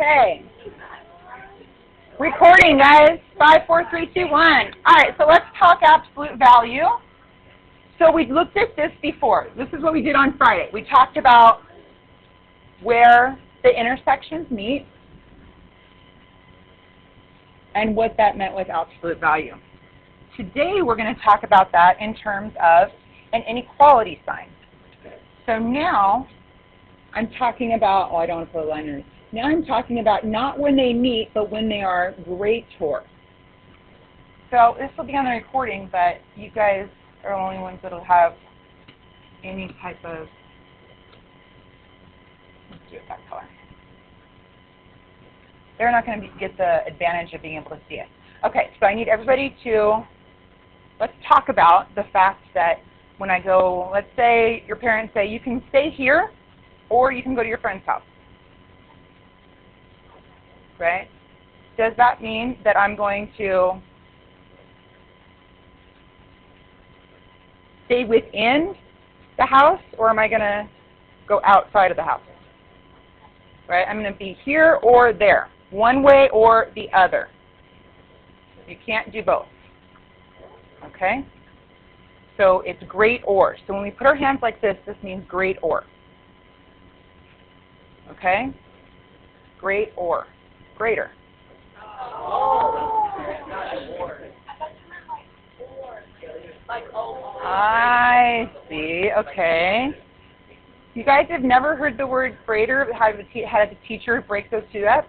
Okay. Recording, guys. 5, 4, 3, 2, 1. All right, so let's talk absolute value. So we looked at this before. This is what we did on Friday. We talked about where the intersections meet and what that meant with absolute value. Today we're going to talk about that in terms of an inequality sign. So now I'm talking about, oh, I don't want to put liners. Now I'm talking about not when they meet, but when they are greater. So this will be on the recording, but you guys are the only ones that will have any type of, let's do it that color. They're not going to get the advantage of being able to see it. Okay, so I need everybody to, let's talk about the fact that when I go, let's say your parents say you can stay here or you can go to your friend's house. Right? Does that mean that I'm going to stay within the house, or am I going to go outside of the house? Right? I'm going to be here or there, one way or the other. You can't do both. Okay? So it's great or. So when we put our hands like this, this means great or. Okay? Great or. Greater. I see. Okay. You guys have never heard the word greater? Had the teacher break those two up?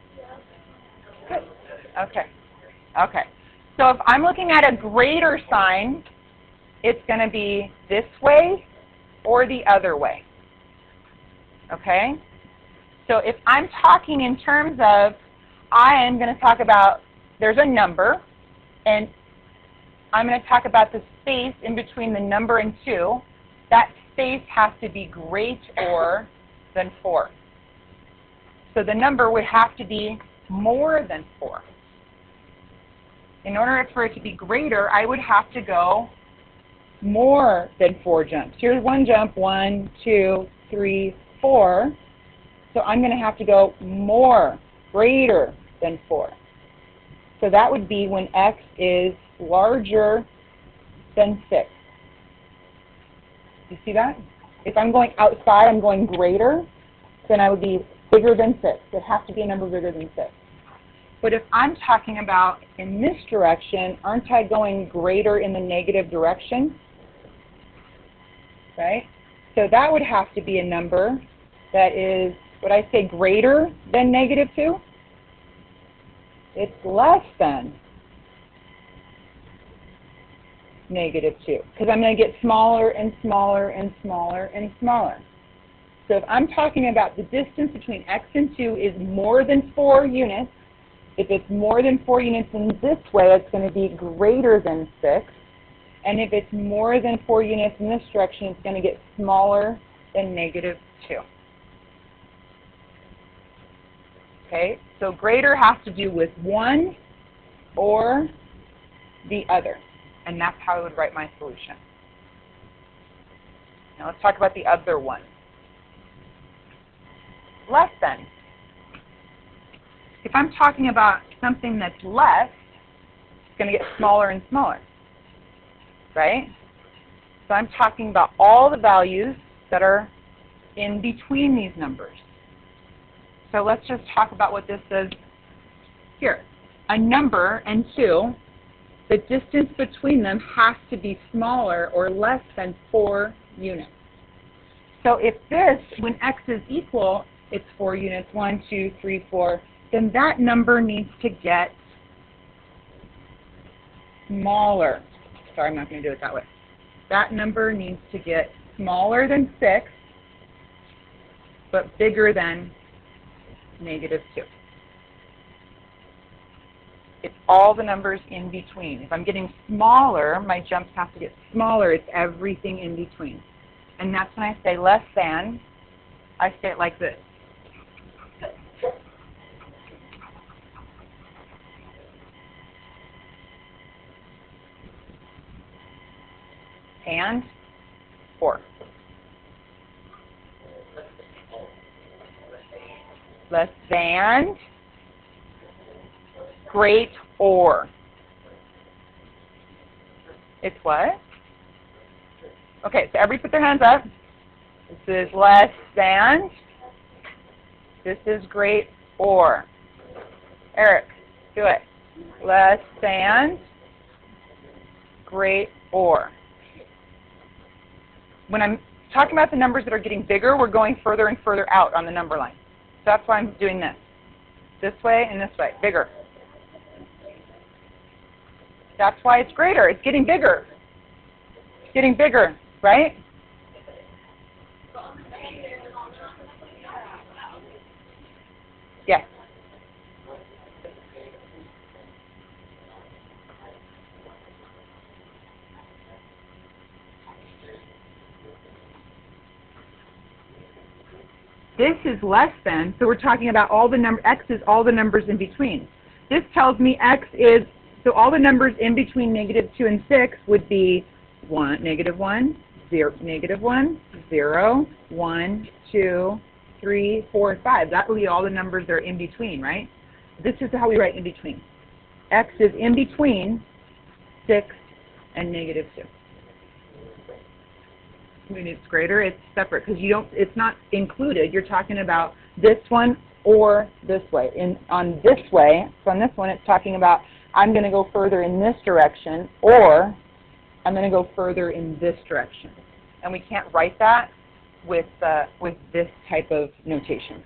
Good. Okay. Okay. So if I'm looking at a greater sign, it's going to be this way or the other way. Okay? So if I'm talking in terms of, I am going to talk about, there's a number, and I'm going to talk about the space in between the number and 2. That space has to be greater than 4. So the number would have to be more than 4. In order for it to be greater, I would have to go more than 4 jumps. Here's one jump, 1, 2, 3, 4. So I'm going to have to go more, greater than 4. So that would be when x is larger than 6. You see that? If I'm going outside, I'm going greater, then I would be bigger than 6. It has to be a number bigger than 6. But if I'm talking about in this direction, aren't I going greater in the negative direction? Right? So that would have to be a number that is, would I say greater than negative 2? It's less than negative 2, because I'm going to get smaller and smaller and smaller and smaller. So if I'm talking about the distance between x and 2 is more than 4 units, if it's more than 4 units in this way, it's going to be greater than 6. And if it's more than 4 units in this direction, it's going to get smaller than negative 2. Okay, so greater has to do with one or the other. And that's how I would write my solution. Now let's talk about the other one. Less than. If I'm talking about something that's less, it's going to get smaller and smaller. Right? So I'm talking about all the values that are in between these numbers. So let's just talk about what this says here. A number and 2, the distance between them has to be smaller or less than 4 units. So if this, when x is equal, it's 4 units, 1, 2, 3, 4, then that number needs to get smaller. Sorry, I'm not going to do it that way. That number needs to get smaller than 6, but bigger than negative 2. It's all the numbers in between. If I'm getting smaller, my jumps have to get smaller. It's everything in between. And that's when I say less than, I say it like this. And 4. Less than great or? It's what? Okay, so everybody put their hands up. This is less than. This is great or. Eric, do it. Less than, great or. When I'm talking about the numbers that are getting bigger, we're going further and further out on the number line. So that's why I'm doing this. This way and this way, bigger. That's why it's greater. It's getting bigger. It's getting bigger, right? Yes. This is less than, so we're talking about all the x is all the numbers in between. This tells me x is, so all the numbers in between -2 and 6 would be 1, -1, 0, -1, 0, 1, 2, 3, 4, 5. That would be all the numbers that are in between, right? This is how we write in between. X is in between 6 and -2. When it's greater, it's separate because you don't. It's not included. You're talking about this one or this way. On this way, so on this one, it's talking about I'm going to go further in this direction, or I'm going to go further in this direction. And we can't write that with this type of notation.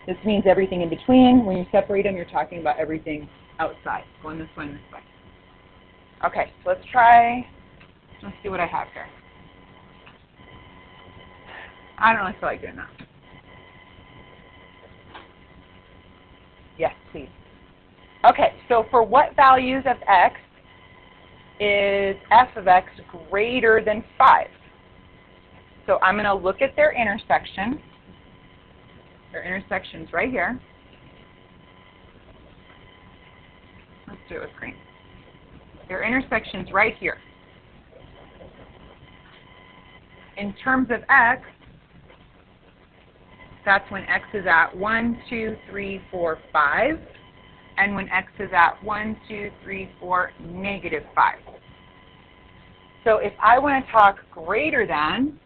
This means everything in between. When you separate them, you're talking about everything outside, going this way and this way. Okay, so let's try. Let's see what I have here. I don't really feel like doing that. Yes, please. Okay, so for what values of x is f of x greater than 5? So I'm going to look at their intersection. Their intersection's right here. Let's do it with green. Their intersection's right here. In terms of x, that's when x is at 1, 2, 3, 4, 5, and when x is at 1, 2, 3, 4, -5. So if I want to talk greater than,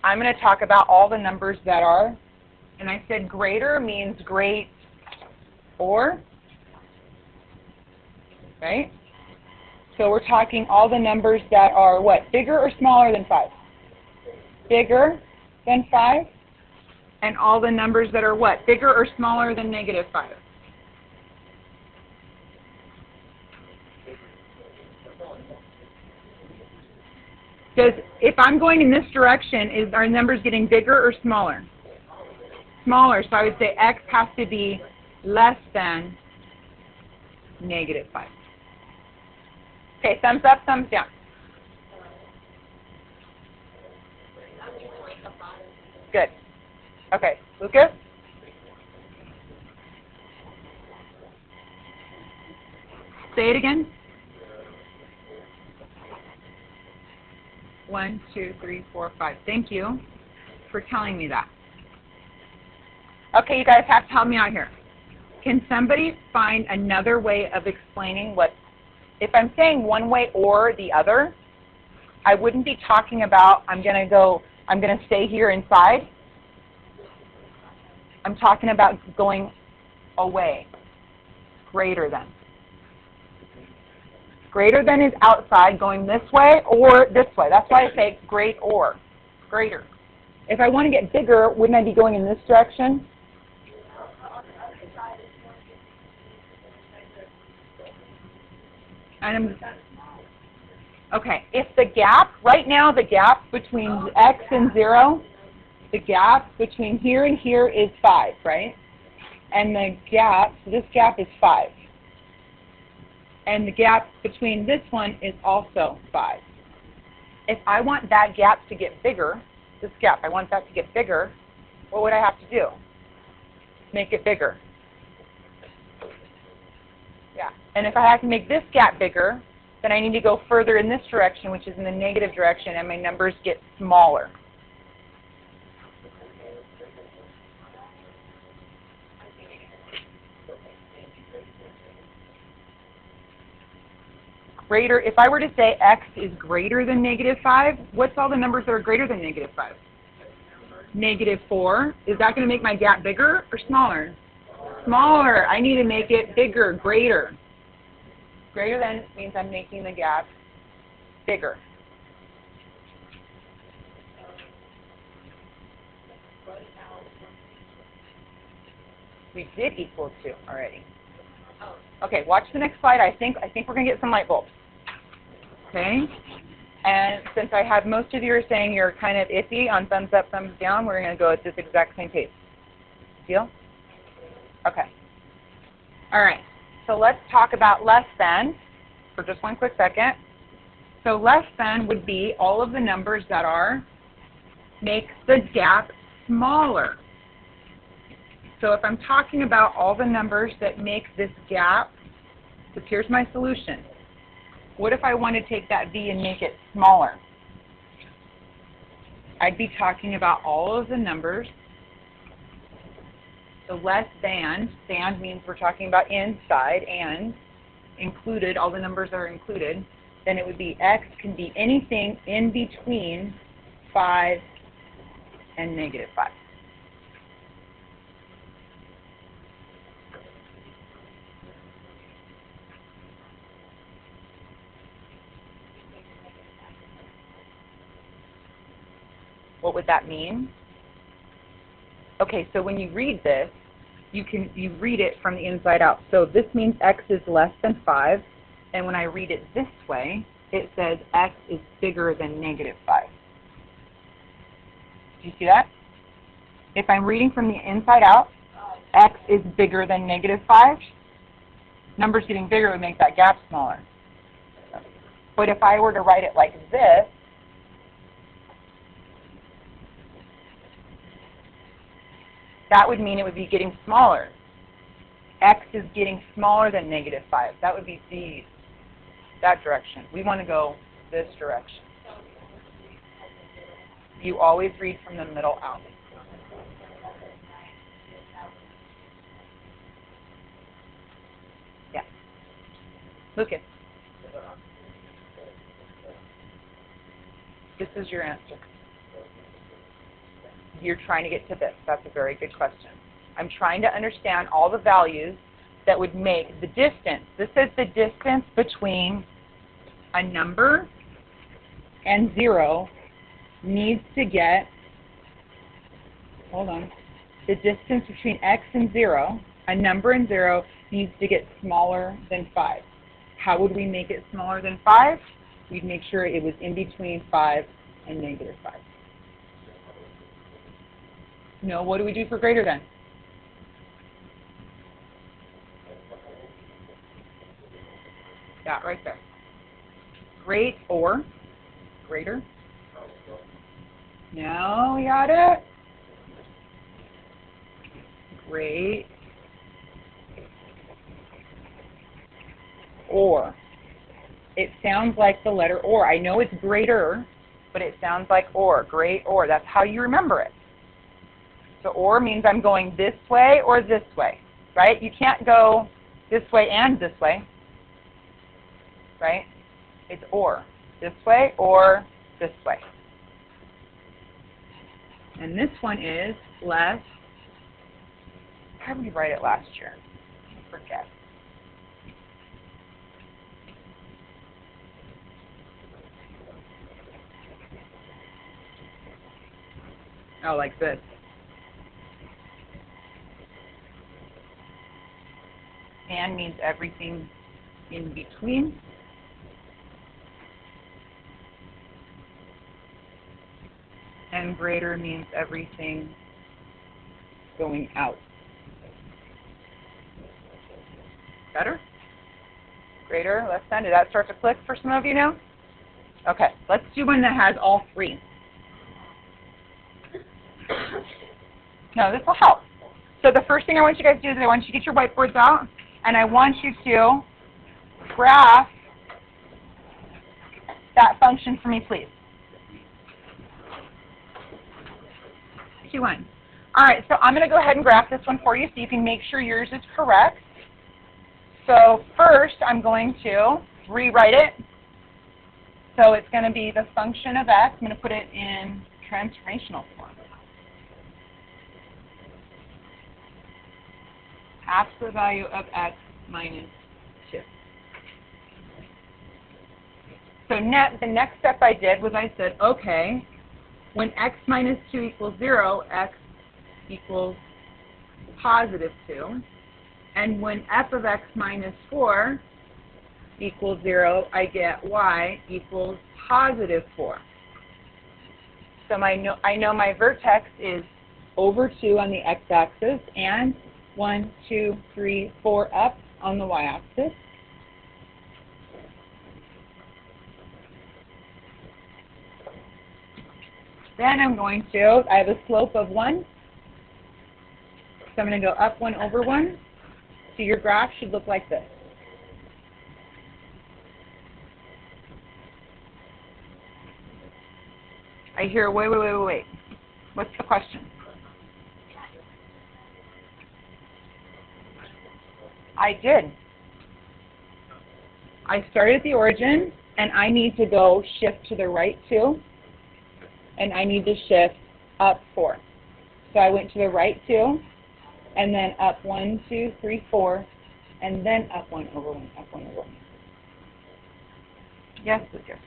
I'm going to talk about all the numbers that are, and I said greater means great or, right? So we're talking all the numbers that are what, bigger or smaller than 5? Bigger than 5, and all the numbers that are what, bigger or smaller than -5? Because if I'm going in this direction, is our numbers getting bigger or smaller? Smaller, so I would say x has to be less than -5. Okay, thumbs up, thumbs down. Good. Okay, Lucas? Say it again. 1, 2, 3, 4, 5. Thank you for telling me that. Okay, you guys have to help me out here. Can somebody find another way of explaining what, if I'm saying one way or the other, I wouldn't be talking about I'm going to stay here inside. I'm talking about going away. Greater than. Greater than is outside, going this way or this way. That's why I say great or. Greater. If I want to get bigger, wouldn't I be going in this direction? Okay, if the gap, right now the gap between x and 0, the gap between here and here is 5, right? And the gap, so this gap is 5. And the gap between this one is also 5. If I want that gap to get bigger, this gap, I want that to get bigger, what would I have to do? Make it bigger. Yeah, and if I have to make this gap bigger, then I need to go further in this direction, which is in the negative direction, and my numbers get smaller. Greater, if I were to say x is greater than -5, what's all the numbers that are greater than -5? -4. Is that going to make my gap bigger or smaller? Smaller. I need to make it bigger, greater. Greater than means I'm making the gap bigger. We did equal to already. Okay, watch the next slide. I think we're going to get some light bulbs. Okay? And since I have most of you are saying you're kind of iffy on thumbs up, thumbs down, we're going to go at this exact same pace. Deal? Okay. All right. So let's talk about less than for just one quick second. So less than would be all of the numbers that make the gap smaller. So if I'm talking about all the numbers that make this gap, so here's my solution. What if I want to take that v and make it smaller? I'd be talking about all of the numbers. So less than means we're talking about inside and included, all the numbers that are included. Then it would be x can be anything in between 5 and -5. What would that mean? Okay, so when you read this, you read it from the inside out. So this means x is less than 5, and when I read it this way, it says x is bigger than -5. Do you see that? If I'm reading from the inside out, x is bigger than -5. Numbers getting bigger would make that gap smaller. But if I were to write it like this, that would mean it would be getting smaller. X is getting smaller than -5. That would be that direction. We want to go this direction. You always read from the middle out. Yeah. Lucas. This is your answer. You're trying to get to this. That's a very good question. I'm trying to understand all the values that would make the distance. This is the distance between a number and 0 needs to get, hold on, the distance between x and 0, a number and 0, needs to get smaller than 5. How would we make it smaller than 5? We'd make sure it was in between 5 and -5. No, what do we do for greater than? That right there. Great or greater? No, we got it. Great or. It sounds like the letter or. I know it's greater, but it sounds like or. Great or. That's how you remember it. So or means I'm going this way or this way, right? You can't go this way and this way, right? It's or. This way or this way. And this one is less. How did we write it last year? I forget. Oh, like this. And means everything in between. And greater means everything going out. Better? Greater, less than. Did that start to click for some of you now? Okay, let's do one that has all three. No, this will help. So the first thing I want you guys to do is I want you to get your whiteboards out, and I want you to graph that function for me, please. Q1. All right, so I'm going to go ahead and graph this one for you so you can make sure yours is correct. So first, I'm going to rewrite it. So it's going to be the function of x. I'm going to put it in transformational form. Half the value of x minus 2. So the next step I did was I said, okay, when x minus 2 equals 0, x equals positive 2. And when f of x minus 4 equals 0, I get y equals positive 4. So I know my vertex is over 2 on the x-axis and 1, 2, 3, 4 up on the y-axis. Then I have a slope of 1. So I'm going to go up 1 over 1. So your graph should look like this. I hear, wait. What's the question? I did. I started at the origin, and I need to go shift to the right 2, and I need to shift up 4. So I went to the right 2, and then up 1, 2, 3, 4, and then up 1 over 1, up 1 over 1. Yes, Lucas.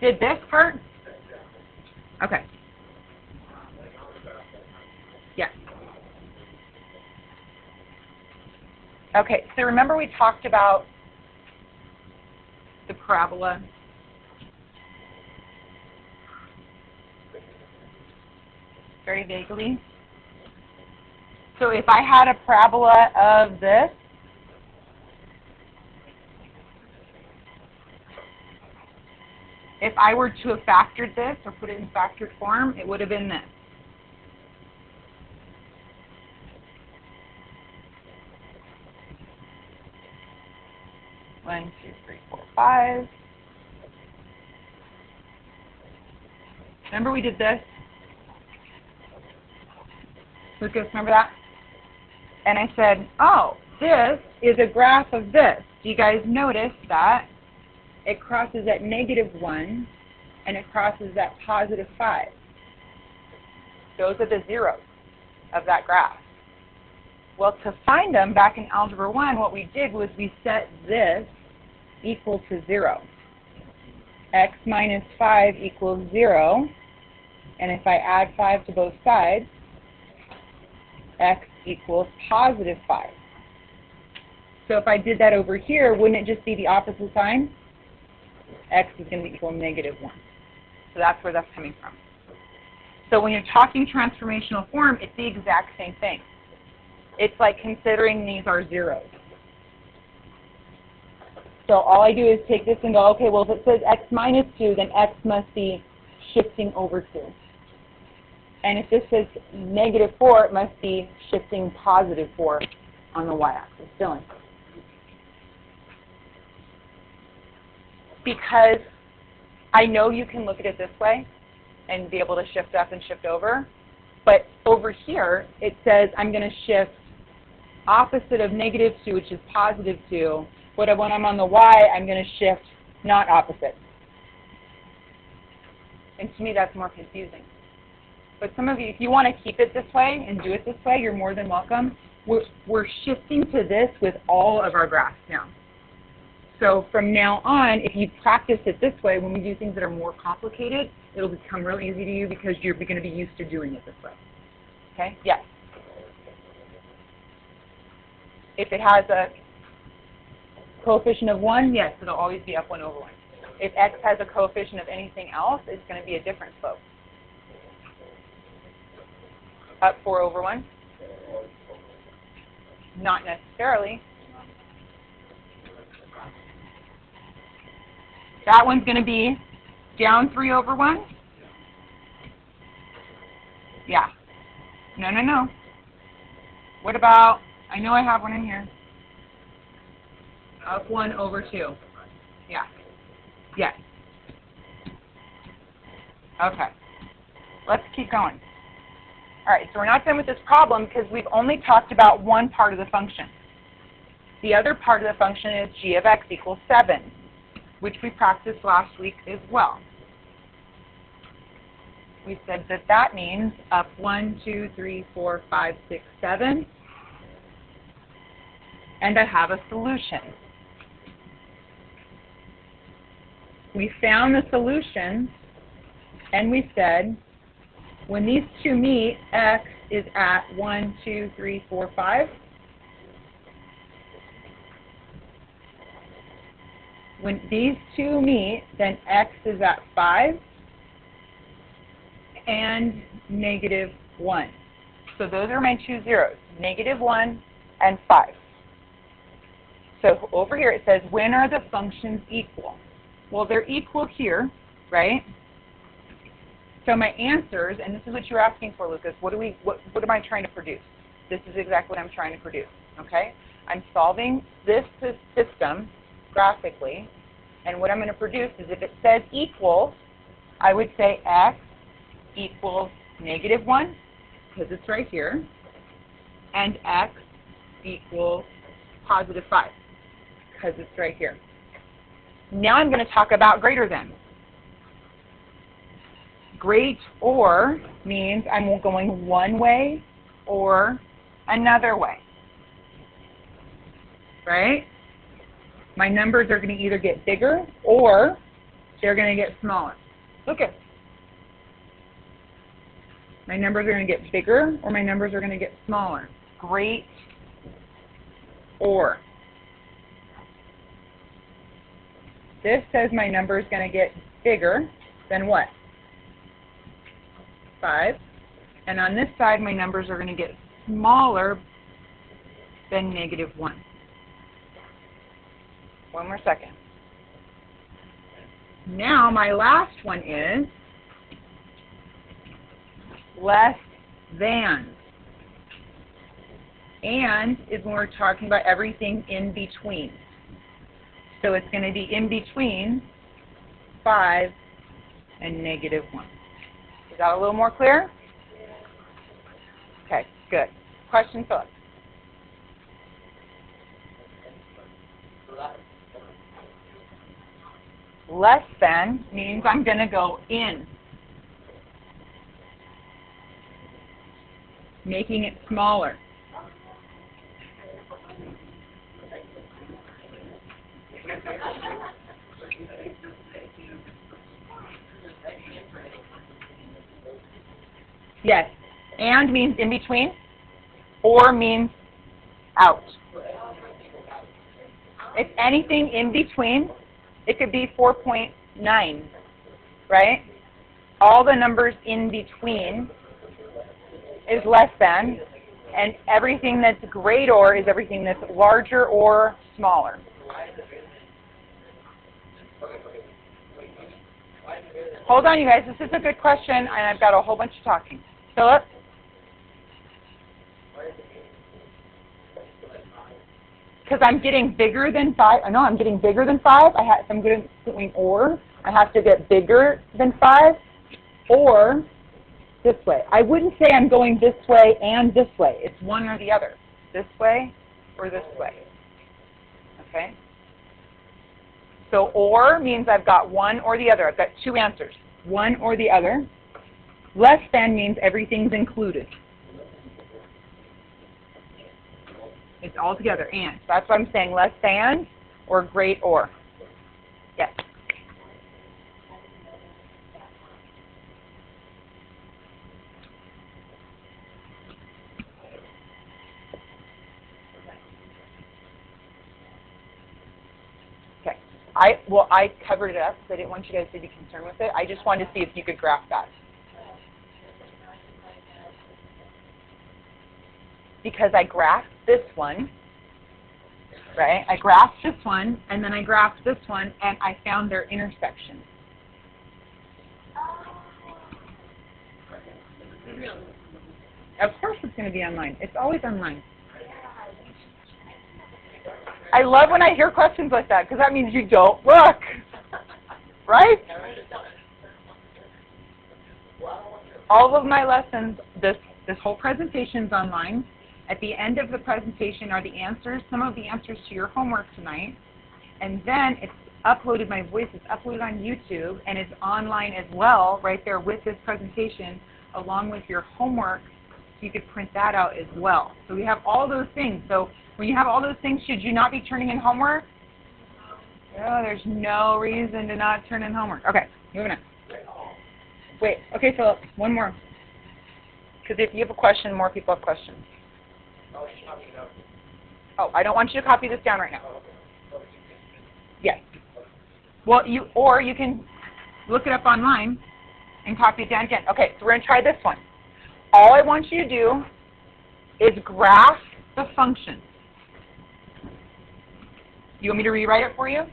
Did this part? Okay. Yes. Okay, so remember we talked about the parabola? Very vaguely. So if I had a parabola of this, if I were to have factored this or put it in factored form, it would have been this. One, two, three, four, 5. Remember we did this? Lucas, remember that? And I said, oh, this is a graph of this. Do you guys notice that it crosses at -1 and it crosses at +5? Those are the zeros of that graph. Well, to find them back in Algebra 1, what we did was we set this equal to 0. X minus 5 equals 0. And if I add 5 to both sides, x equals +5. So if I did that over here, wouldn't it just be the opposite sign? X is going to equal -1. So that's where that's coming from. So when you're talking transformational form, it's the exact same thing. It's like considering these are zeros. So all I do is take this and go, okay, well, if it says x minus 2, then x must be shifting over 2. And if this says -4, it must be shifting +4 on the y-axis. Dylan. Because I know you can look at it this way and be able to shift up and shift over, but over here it says I'm going to shift opposite of -2, which is +2, but when I'm on the y, I'm going to shift not opposite. And to me, that's more confusing. But some of you, if you want to keep it this way and do it this way, you're more than welcome. We're shifting to this with all of our graphs now. So from now on, if you practice it this way, when we do things that are more complicated, it'll become real easy to you because you're going to be used to doing it this way. Okay? Yes. If it has a coefficient of 1, yes, it'll always be up 1 over 1. If x has a coefficient of anything else, it's going to be a different slope. Up 4 over 1? Not necessarily. That one's going to be down 3 over 1? Yeah. No. What about, I know I have one in here. Up 1 over 2. Yeah. Yes. Okay. Let's keep going. All right, so we're not done with this problem because we've only talked about one part of the function. The other part of the function is g of x equals 7, which we practiced last week as well. We said that that means up 1, 2, 3, 4, 5, 6, 7, and I have a solution. We found the solution, and we said, when these two meet, x is at 1, 2, 3, 4, 5. When these two meet, then x is at 5 and -1. So those are my two zeros, -1 and 5. So over here it says, when are the functions equal? Well, they're equal here, right? So my answers, and this is what you're asking for, Lucas, what am I trying to produce? This is exactly what I'm trying to produce, okay? I'm solving this system graphically, and what I'm going to produce is if it says equals, I would say x equals -1, because it's right here, and x equals +5, because it's right here. Now I'm going to talk about greater than. Great or means I'm going one way or another way, right? My numbers are going to either get bigger or they're going to get smaller. Look at my numbers are going to get bigger or my numbers are going to get smaller. Great or. This says my number is going to get bigger than what? 5. And on this side, my numbers are going to get smaller than -1. One more second. Now my last one is less than. And is when we're talking about everything in between. So it's going to be in between 5 and -1. Is that a little more clear? Okay, good. Question, Philip? Less than means I'm going to go in, making it smaller. Yes, and means in between, or means out. If anything in between, it could be 4.9, right? All the numbers in between is less than, and everything that's greater or is everything that's larger or smaller. Hold on, you guys. This is a good question, and I've got a whole bunch of talking. Philip? Because I'm getting bigger than 5. I know I'm getting bigger than 5. If I'm doing or, I have to get bigger than 5, or this way. I wouldn't say I'm going this way and this way. It's one or the other. This way or this way. Okay? So or means I've got one or the other. I've got two answers. One or the other. Less than means everything's included. It's all together, and. So that's what I'm saying, less than or great or. Yes? Okay. I covered it up because I didn't want you guys to be concerned with it. I just wanted to see if you could graph that. Because I graphed this one, right? I graphed this one, and then I graphed this one, and I found their intersection. Of course it's going to be online. It's always online. I love when I hear questions like that, because that means you don't look, right? All of my lessons, this This whole presentation's online. At the end of the presentation are the answers, some of the answers to your homework tonight. And then it's uploaded, my voice is uploaded on YouTube, and it's online as well, right there with this presentation, along with your homework. So you could print that out as well. So we have all those things. So when you have all those things, should you not be turning in homework? No, there's no reason to not turn in homework. Okay, moving on. Wait, okay, Philip, one more. Because if you have a question, more people have questions. Oh, I don't want you to copy this down right now. Yes. Well, you can look it up online and copy it down again. Okay, so we're going to try this one. All I want you to do is graph the function. You want me to rewrite it for you?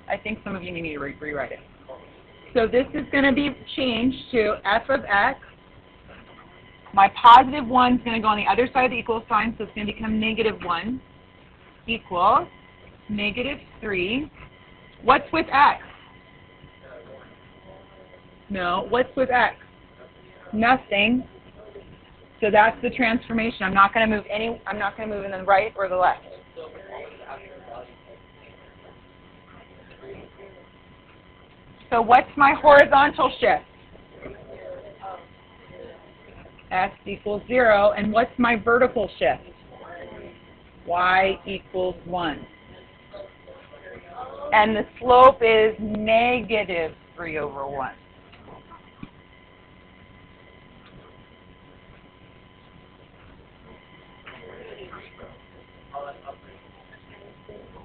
I think some of you need me to rewrite it. So this is going to be changed to f of x. My positive 1 is going to go on the other side of the equal sign, so it's going to become negative 1 equals negative 3. What's with x? No, what's with x? Nothing. So that's the transformation. I'm not going to move in the right or the left. So what's my horizontal shift? X equals 0. And what's my vertical shift? Y equals 1. And the slope is negative 3 over 1.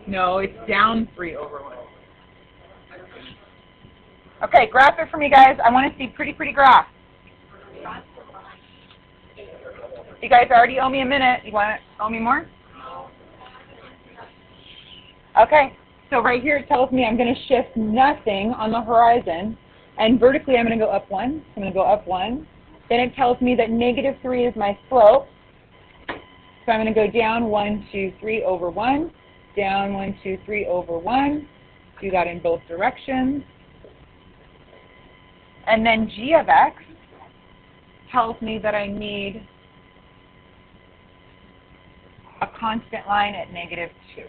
No, it's down 3 over 1. Okay, graph it for me, guys. I want to see pretty graph. You guys already owe me a minute. You want to owe me more? Okay, so right here it tells me I'm going to shift nothing on the horizon. And vertically I'm going to go up 1. I'm going to go up 1. Then it tells me that negative 3 is my slope. So I'm going to go down 1, 2, 3 over 1. Down 1, 2, 3 over 1. Do that in both directions. And then g of x tells me that I need a constant line at negative 2.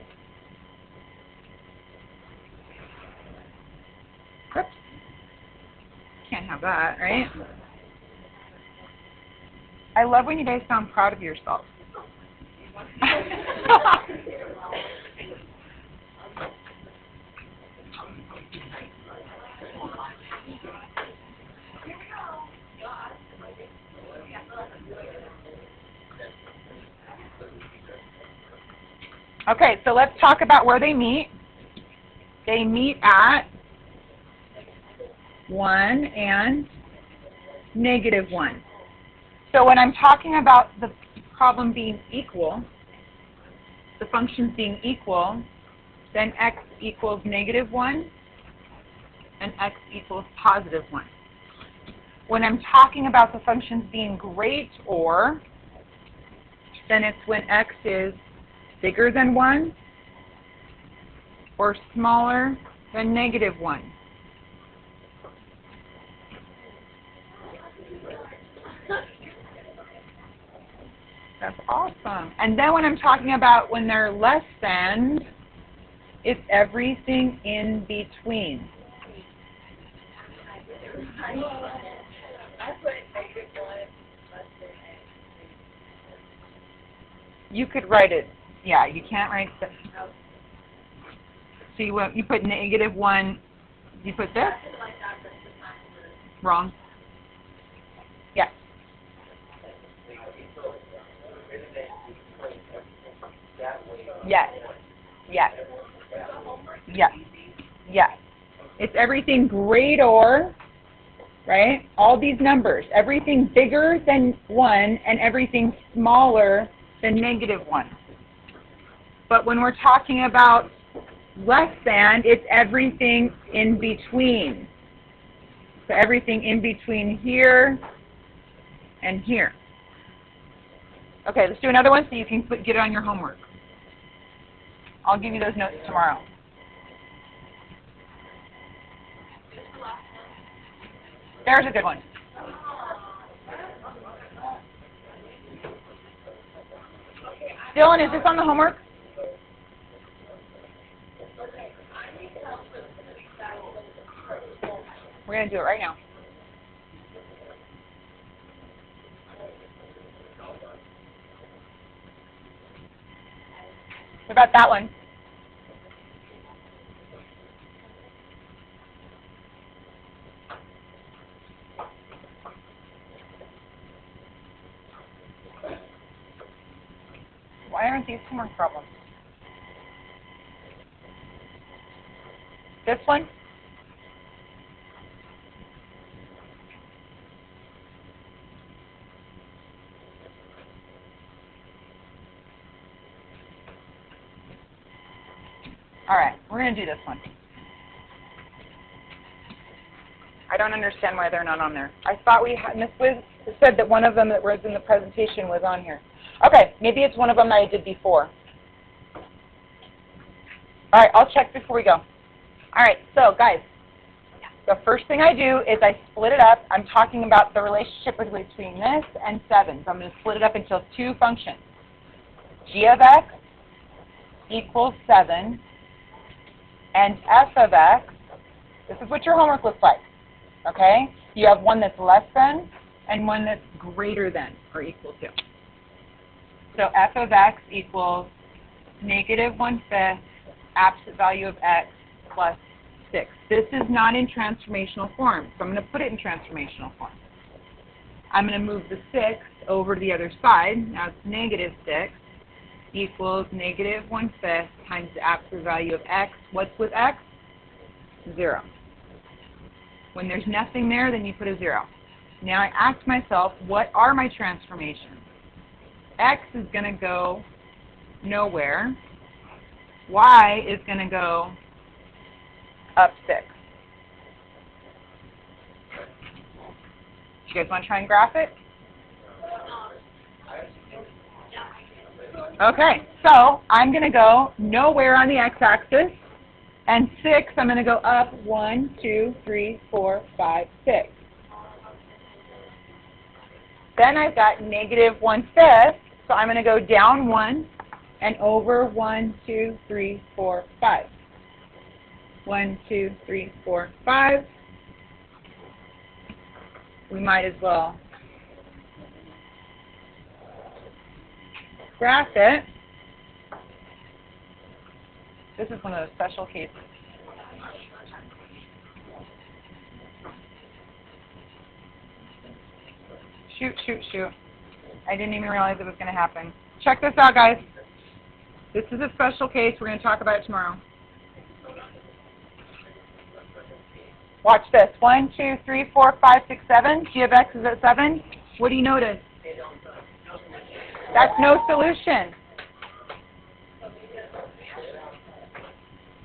Oops. Can't have that, right? I love when you guys sound proud of yourself. Okay, so let's talk about where they meet. They meet at 1 and negative 1. So when I'm talking about the problem being equal, the functions being equal, then x equals negative 1 and x equals positive 1. When I'm talking about the functions being great or, then it's when x is bigger than 1 or smaller than negative 1. That's awesome. And then when I'm talking about when they're less than, it's everything in between. You could write it. Yeah, you can't write this. So you put negative 1. You put this? Wrong. Yes. Yes. Yes. Yes. Yes. It's everything greater, right? All these numbers. Everything bigger than 1 and everything smaller than negative 1. But when we're talking about less than, it's everything in between. So everything in between here and here. Okay, let's do another one so you can get it on your homework. I'll give you those notes tomorrow. There's a good one. Dylan, is this on the homework? We're going to do it right now. What about that one? Why aren't these homework problems? This one? All right, we're going to do this one. I don't understand why they're not on there. I thought we had, Ms. Wiz said that one of them that was in the presentation was on here. Okay, maybe it's one of them that I did before. All right, I'll check before we go. All right, so guys, the first thing I do is I split it up. I'm talking about the relationship between this and 7. So I'm going to split it up into 2 functions. G of x equals 7, and f of x, this is what your homework looks like, okay? You have one that's less than and one that's greater than or equal to. So f of x equals negative 1/5 absolute value of x plus 6. This is not in transformational form, so I'm going to put it in transformational form. I'm going to move the 6 over to the other side. Now it's negative 6 equals negative 1/5 times the absolute value of x. What's with x? 0. When there's nothing there, then you put a 0. Now I ask myself, what are my transformations? X is going to go nowhere. Y is going to go up 6. You guys want to try and graph it? Okay, so I'm going to go nowhere on the x-axis, and 6, I'm going to go up 1, 2, 3, 4, 5, 6. Then I've got negative 1/5, so I'm going to go down 1 and over 1, 2, 3, 4, 5. 1, 2, 3, 4, 5. We might as well graph it. This is one of those special cases. Shoot, shoot, shoot. I didn't even realize it was going to happen. Check this out, guys. This is a special case. We're going to talk about it tomorrow. Watch this. 1, 2, 3, 4, 5, 6, 7. G of x is at 7. What do you notice? That's no solution.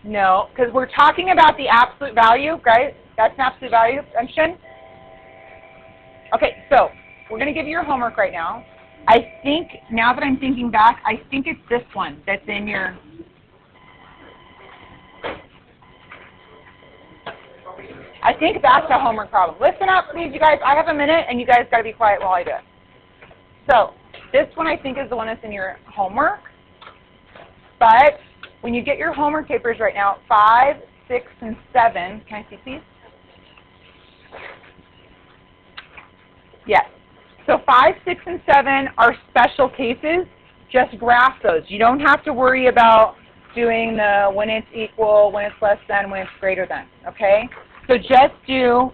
No, because we're talking about the absolute value, right? That's an absolute value function. Okay, so we're going to give you your homework right now. I think, now that I'm thinking back, I think it's this one that's in your... I think that's a homework problem. Listen up, please, you guys. I have a minute, and you guys got to be quiet while I do it. So this one I think is the one that's in your homework. But when you get your homework papers right now, 5, 6, and 7, can I see, please? Yes. So 5, 6, and 7 are special cases. Just graph those. You don't have to worry about doing the when it's equal, when it's less than, when it's greater than, okay? So just do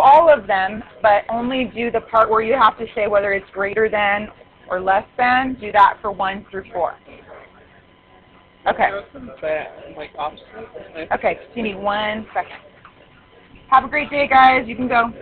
all of them, but only do the part where you have to say whether it's greater than or less than. Do that for 1 through 4. Okay. Okay, just give me 1 second. Have a great day, guys. You can go.